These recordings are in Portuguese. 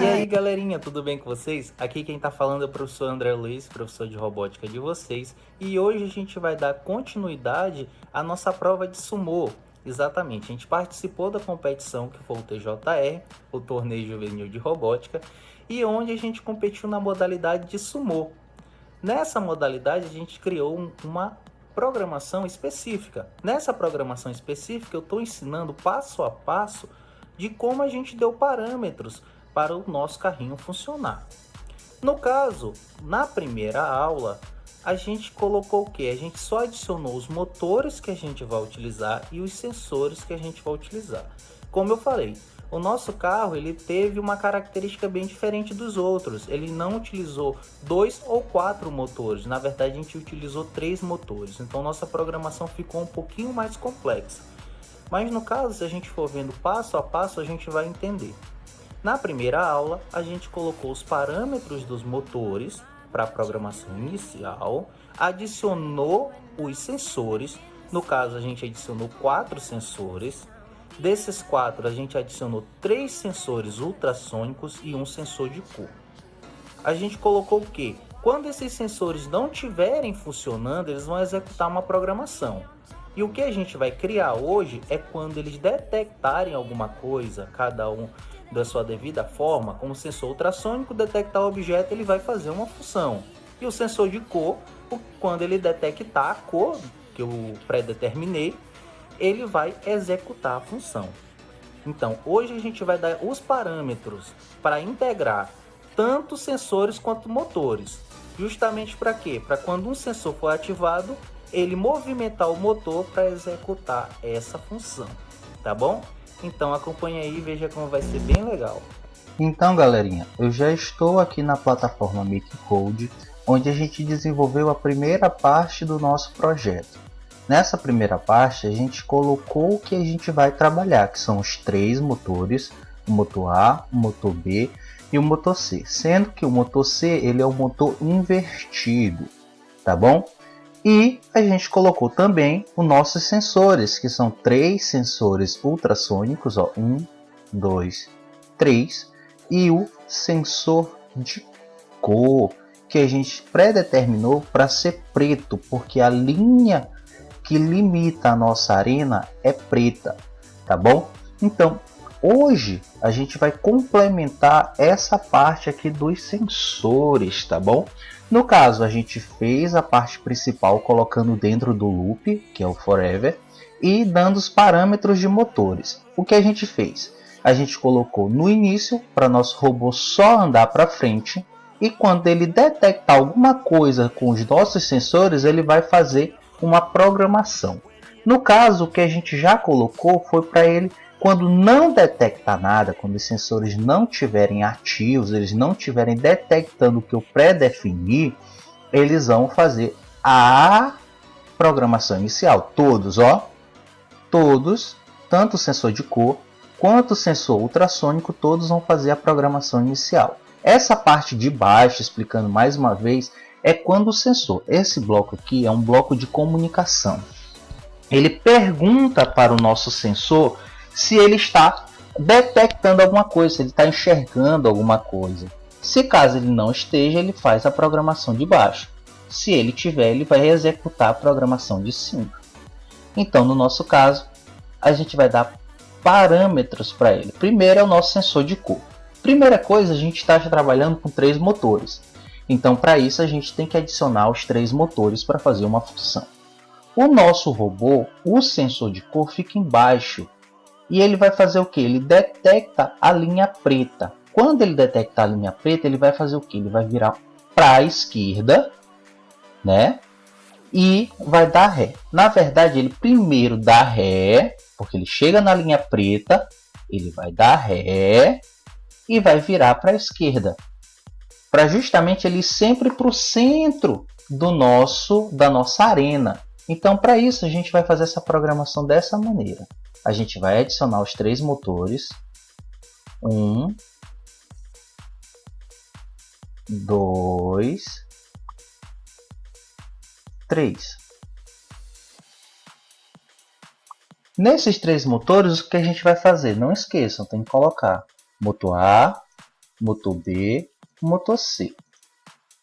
E aí galerinha, tudo bem com vocês? Aqui quem tá falando é o professor André Luiz, professor de robótica de vocês. E hoje a gente vai dar continuidade à nossa prova de sumô. Exatamente, a gente participou da competição que foi o TJR, o Torneio Juvenil de Robótica, e onde a gente competiu na modalidade de sumô. Nessa modalidade a gente criou uma programação específica. Nessa programação específica eu estou ensinando passo a passo de como a gente deu parâmetros para o nosso carrinho funcionar. No caso, na primeira aula, a gente colocou o que? A gente só adicionou os motores que a gente vai utilizar e os sensores que a gente vai utilizar. Como eu falei, o nosso carro ele teve uma característica bem diferente dos outros. Ele não utilizou 2 ou 4 motores. Na verdade, a gente utilizou 3 motores. Então, nossa programação ficou um pouquinho mais complexa. Mas no caso, se a gente for vendo passo a passo, a gente vai entender. Na primeira aula, a gente colocou os parâmetros dos motores para a programação inicial, adicionou os sensores. No caso, a gente adicionou 4 sensores. Desses 4, a gente adicionou 3 sensores ultrassônicos e um sensor de cor. A gente colocou o que? Quando esses sensores não estiverem funcionando, eles vão executar uma programação. E o que a gente vai criar hoje é quando eles detectarem alguma coisa, cada um da sua devida forma, como o sensor ultrassônico detectar o objeto, ele vai fazer uma função. E o sensor de cor, quando ele detectar a cor que eu pré-determinei, ele vai executar a função. Então, hoje a gente vai dar os parâmetros para integrar tanto sensores quanto motores. Justamente para quê? Para quando um sensor for ativado, ele movimentar o motor para executar essa função, tá bom? Então acompanha aí e veja como vai ser bem legal. Então galerinha, eu já estou aqui na plataforma MakeCode, onde a gente desenvolveu a primeira parte do nosso projeto. Nessa primeira parte a gente colocou o que a gente vai trabalhar, que são os 3 motores, o motor A, o motor B e o motor C, sendo que o motor C ele é o motor invertido, tá bom? E a gente colocou também os nossos sensores, que são 3 sensores ultrassônicos, ó, 1, 2, 3, e o sensor de cor, que a gente predeterminou para ser preto, porque a linha que limita a nossa arena é preta, tá bom? Então, hoje a gente vai complementar essa parte aqui dos sensores, tá bom? No caso, a gente fez a parte principal colocando dentro do loop, que é o forever, e dando os parâmetros de motores. O que a gente fez? A gente colocou no início para nosso robô só andar para frente, e quando ele detectar alguma coisa com os nossos sensores, ele vai fazer uma programação. No caso, o que a gente já colocou foi para ele, quando não detectar nada, quando os sensores não estiverem ativos, eles não estiverem detectando o que eu pré-defini, eles vão fazer a programação inicial. Todos, ó, todos, tanto o sensor de cor quanto o sensor ultrassônico, todos vão fazer a programação inicial. Essa parte de baixo, explicando mais uma vez, é quando o sensor, esse bloco aqui é um bloco de comunicação. Ele pergunta para o nosso sensor se ele está detectando alguma coisa, se ele está enxergando alguma coisa. Se caso ele não esteja, ele faz a programação de baixo. Se ele tiver, ele vai executar a programação de cima. Então, no nosso caso, a gente vai dar parâmetros para ele. Primeiro é o nosso sensor de cor. Primeira coisa, a gente está trabalhando com 3 motores. Então, para isso, a gente tem que adicionar os 3 motores para fazer uma função. O nosso robô, o sensor de cor, fica embaixo. E ele vai fazer o que? Ele detecta a linha preta. Quando ele detectar a linha preta, ele vai fazer o que? Ele vai virar para a esquerda, né? E vai dar ré. Na verdade, ele primeiro dá ré, porque ele chega na linha preta, ele vai dar ré e vai virar para a esquerda, para justamente ele ir sempre para o centro da nossa arena. Então, para isso, a gente vai fazer essa programação dessa maneira. A gente vai adicionar os 3 motores. 1, 2, 3. Nesses 3 motores, o que a gente vai fazer? Não esqueçam, tem que colocar motor A, motor B, motor C.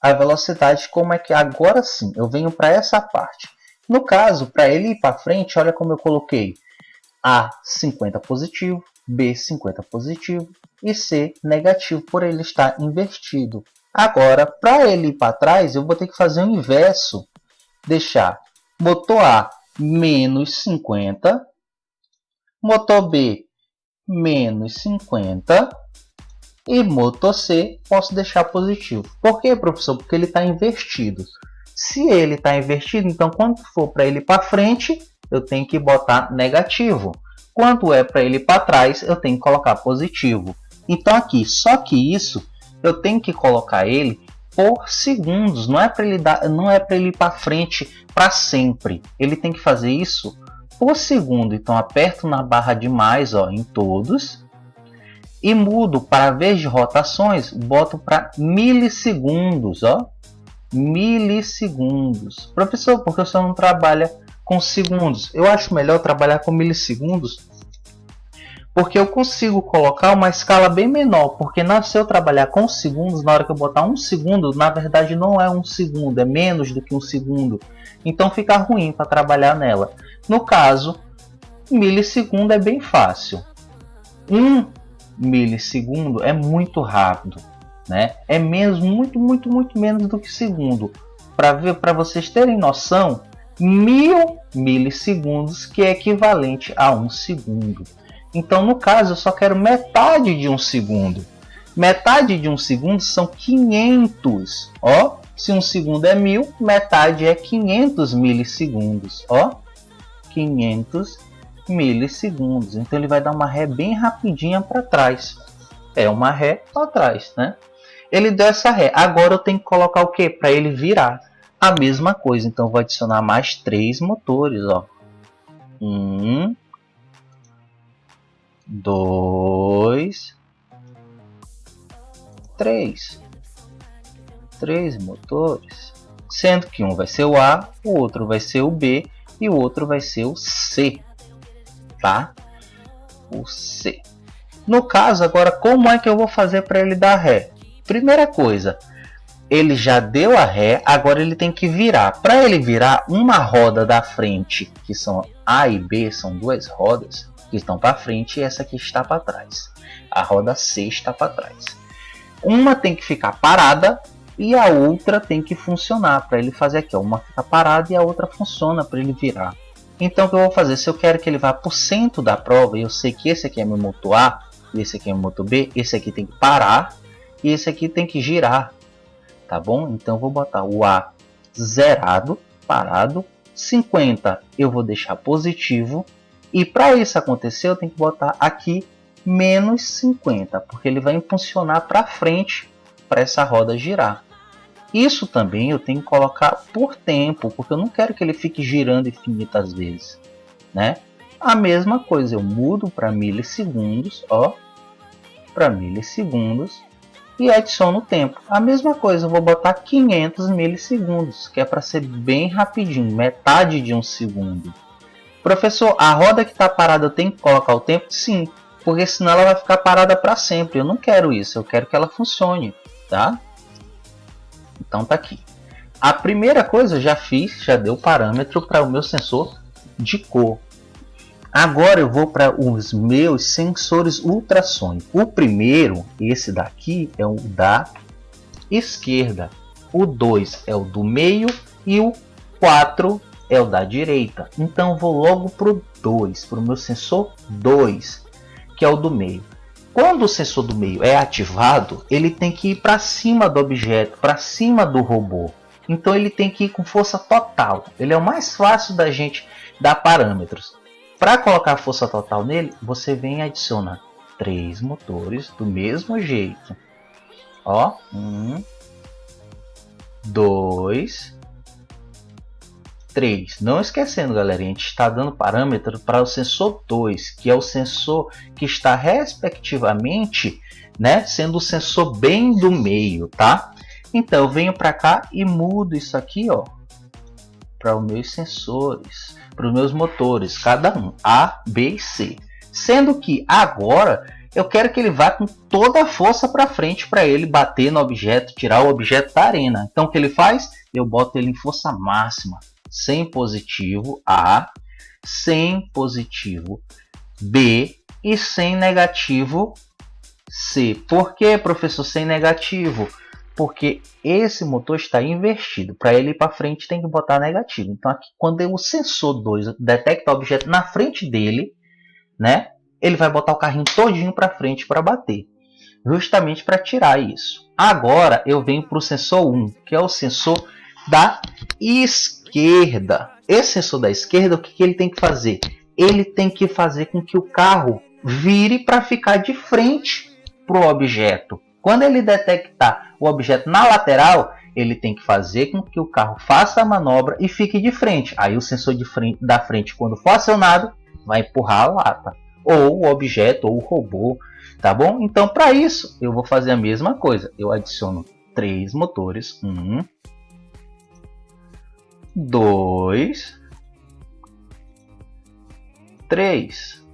A velocidade, como é que agora sim, eu venho para essa parte. No caso, para ele ir para frente, olha como eu coloquei A 50 positivo, B 50 positivo e C negativo, por ele estar invertido. Agora, para ele ir para trás, eu vou ter que fazer o inverso. Deixar motor A menos 50, motor B menos 50 e motor C posso deixar positivo. Por quê, professor? Porque ele está invertido. Se ele está invertido, então quando for para ele para frente, eu tenho que botar negativo. Quando é para ele para trás, eu tenho que colocar positivo. Então aqui, só que isso, eu tenho que colocar ele por segundos. Não é para ele ir para frente para sempre. Ele tem que fazer isso por segundo. Então aperto na barra de mais, ó, em todos. E mudo para vez de rotações, boto para milissegundos, ó. Milissegundos. Professor, por que o senhor não trabalha com segundos? Eu acho melhor trabalhar com milissegundos, porque eu consigo colocar uma escala bem menor, porque se eu trabalhar com segundos, na hora que eu botar 1 segundo, na verdade não é 1 segundo, é menos do que 1 segundo. Então fica ruim para trabalhar nela. No caso, milissegundo é bem fácil. 1 milissegundo é muito rápido, né? É menos, muito menos do que segundo. Para vocês terem noção, 1000 milissegundos, que é equivalente a 1 segundo. Então, no caso, eu só quero metade de 1 segundo. Metade de 1 segundo são 500. Ó, se 1 segundo é 1000, metade é 500 milissegundos. Ó, 500 milissegundos. Então ele vai dar uma ré bem rapidinha para trás. É uma ré para trás, né? Ele deu essa ré. Agora eu tenho que colocar o que? Para ele virar. A mesma coisa. Então eu vou adicionar mais 3 motores. Ó. 1, 2, 3. 3 motores. Sendo que um vai ser o A, o outro vai ser o B e o outro vai ser o C. Tá? O C. No caso, agora, como é que eu vou fazer para ele dar ré? Primeira coisa, ele já deu a ré, agora ele tem que virar. Para ele virar, uma roda da frente, que são A e B, são 2 rodas que estão para frente e essa aqui está para trás. A roda C está para trás. Uma tem que ficar parada e a outra tem que funcionar para ele fazer aqui. Ó. Uma fica parada e a outra funciona para ele virar. Então o que eu vou fazer? Se eu quero que ele vá para o centro da prova, e eu sei que esse aqui é meu motor A, esse aqui é meu motor B, esse aqui tem que parar e esse aqui tem que girar. Tá bom? Então eu vou botar o A zerado, parado, 50 eu vou deixar positivo, e para isso acontecer eu tenho que botar aqui menos 50, porque ele vai impulsionar para frente para essa roda girar. Isso também eu tenho que colocar por tempo, porque eu não quero que ele fique girando infinitas vezes, né? A mesma coisa, eu mudo para milissegundos, ó, para milissegundos e adiciono o tempo. A mesma coisa, eu vou botar 500 milissegundos, que é para ser bem rapidinho, metade de 1 segundo. Professor, a roda que está parada eu tenho que colocar o tempo? Sim, porque senão ela vai ficar parada para sempre. Eu não quero isso, eu quero que ela funcione, tá? Então tá aqui. A primeira coisa eu já fiz, já deu parâmetro para o meu sensor de cor. Agora eu vou para os meus sensores ultrassônicos. O primeiro, esse daqui, é o da esquerda. O 2 é o do meio e o 4 é o da direita. Então eu vou logo para o 2, para o meu sensor 2, que é o do meio. Quando o sensor do meio é ativado, ele tem que ir para cima do objeto, para cima do robô. Então ele tem que ir com força total. Ele é o mais fácil da gente dar parâmetros. Para colocar força total nele, você vem e adiciona 3 motores do mesmo jeito. Ó, 1, 2, 3. Não esquecendo, galera, a gente está dando parâmetro para o sensor 2, que é o sensor que está respectivamente, né, sendo o sensor bem do meio, tá? Então eu venho para cá e mudo isso aqui, ó, para os meus sensores, para os meus motores, cada um, A, B e C. Sendo que agora eu quero que ele vá com toda a força para frente para ele bater no objeto, tirar o objeto da arena. Então o que ele faz? Eu boto ele em força máxima, 100 positivo A, 100 positivo B e 100 negativo C. Por que, professor, 100 negativo? Porque esse motor está invertido. Para ele ir para frente tem que botar negativo. Então aqui, quando o sensor 2 detecta o objeto na frente dele, né, ele vai botar o carrinho todinho para frente para bater, justamente para tirar isso. Agora eu venho para o sensor 1, que é o sensor da esquerda. Esse sensor da esquerda, o que ele tem que fazer? Ele tem que fazer com que o carro vire para ficar de frente para o objeto. Quando ele detectar o objeto na lateral, ele tem que fazer com que o carro faça a manobra e fique de frente. Aí o sensor da frente, quando for acionado, vai empurrar a lata, ou o objeto, ou o robô, tá bom? Então, para isso, eu vou fazer a mesma coisa. Eu adiciono 3 motores. 1, 2, 3.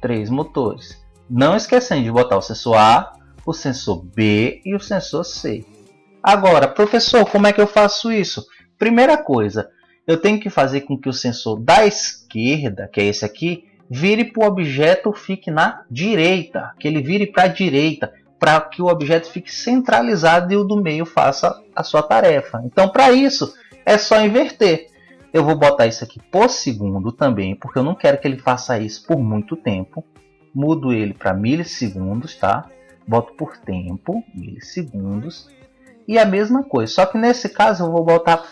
3 motores. Não esquecendo de botar o sensor A, o sensor B e o sensor C. Agora, professor, como é que eu faço isso? Primeira coisa, eu tenho que fazer com que o sensor da esquerda, que é esse aqui, vire para o objeto, fique na direita, que ele vire para a direita, para que o objeto fique centralizado e o do meio faça a sua tarefa. Então, para isso, é só inverter. Eu vou botar isso aqui por segundo também, porque eu não quero que ele faça isso por muito tempo. Mudo ele para milissegundos, tá? Boto por tempo, milissegundos. E a mesma coisa, só que nesse caso eu vou botar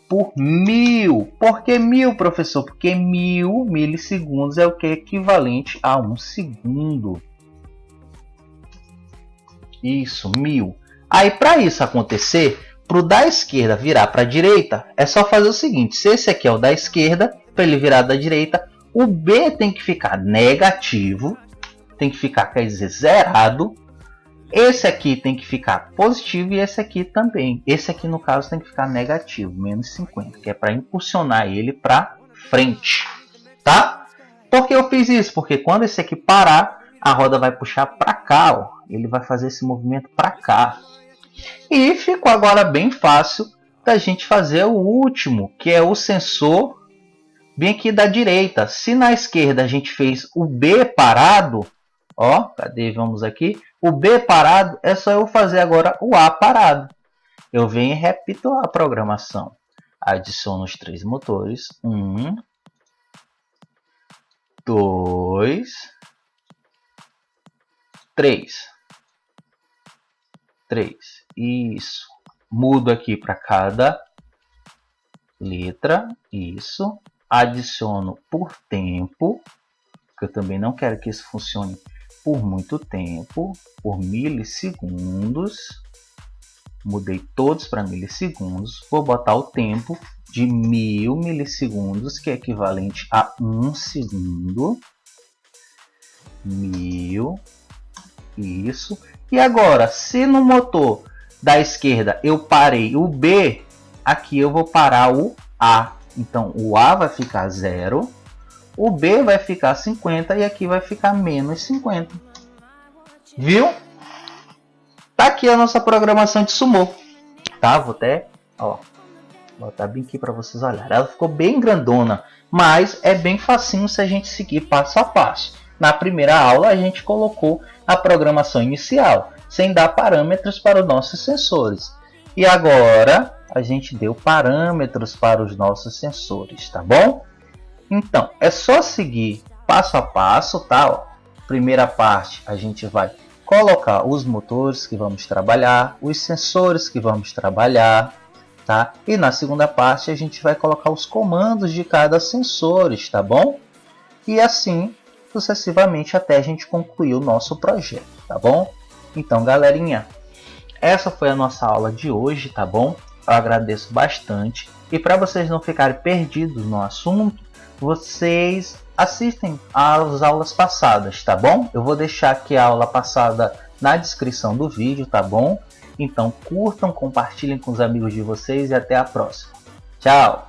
por 1000. Por que 1000, professor? Porque 1000 milissegundos é o que é equivalente a 1 segundo. Isso, 1000. Aí para isso acontecer, para o da esquerda virar para a direita, é só fazer o seguinte. Se esse aqui é o da esquerda, para ele virar da direita, o B tem que ficar negativo, tem que ficar, quer dizer, zerado. Esse aqui tem que ficar positivo e esse aqui também. Esse aqui, no caso, tem que ficar negativo, menos 50, que é para impulsionar ele para frente, tá? Por que eu fiz isso? Porque quando esse aqui parar, a roda vai puxar para cá, ó. Ele vai fazer esse movimento para cá. E ficou agora bem fácil da gente fazer o último, que é o sensor bem aqui da direita. Se na esquerda a gente fez o B parado, ó, cadê? Vamos aqui. O B parado é só eu fazer agora o A parado. Eu venho e repito a programação. Adiciono os 3 motores. 1, 2, 3. 3. Isso. Mudo aqui para cada letra. Isso. Adiciono por tempo, porque eu também não quero que isso funcione por muito tempo, por milissegundos. Mudei todos para milissegundos. Vou botar o tempo de 1000 milissegundos, que é equivalente a 1 segundo. 1000. Isso. E agora, se no motor da esquerda eu parei o B, aqui eu vou parar o A. Então, o A vai ficar 0, o B vai ficar 50 e aqui vai ficar menos 50. Viu? Tá aqui a nossa programação de sumô. Tá? Vou até, ó, botar bem aqui para vocês olharem. Ela ficou bem grandona, mas é bem facinho se a gente seguir passo a passo. Na primeira aula, a gente colocou a programação inicial, sem dar parâmetros para os nossos sensores. E agora a gente deu parâmetros para os nossos sensores, tá bom? Então, é só seguir passo a passo, tá? Ó, primeira parte, a gente vai colocar os motores que vamos trabalhar, os sensores que vamos trabalhar, tá? E na segunda parte, a gente vai colocar os comandos de cada sensor, tá bom? E assim, sucessivamente, até a gente concluir o nosso projeto, tá bom? Então, galerinha, essa foi a nossa aula de hoje, tá bom? Eu agradeço bastante. E para vocês não ficarem perdidos no assunto, vocês assistem às aulas passadas, tá bom? Eu vou deixar aqui a aula passada na descrição do vídeo, tá bom? Então curtam, compartilhem com os amigos de vocês e até a próxima. Tchau!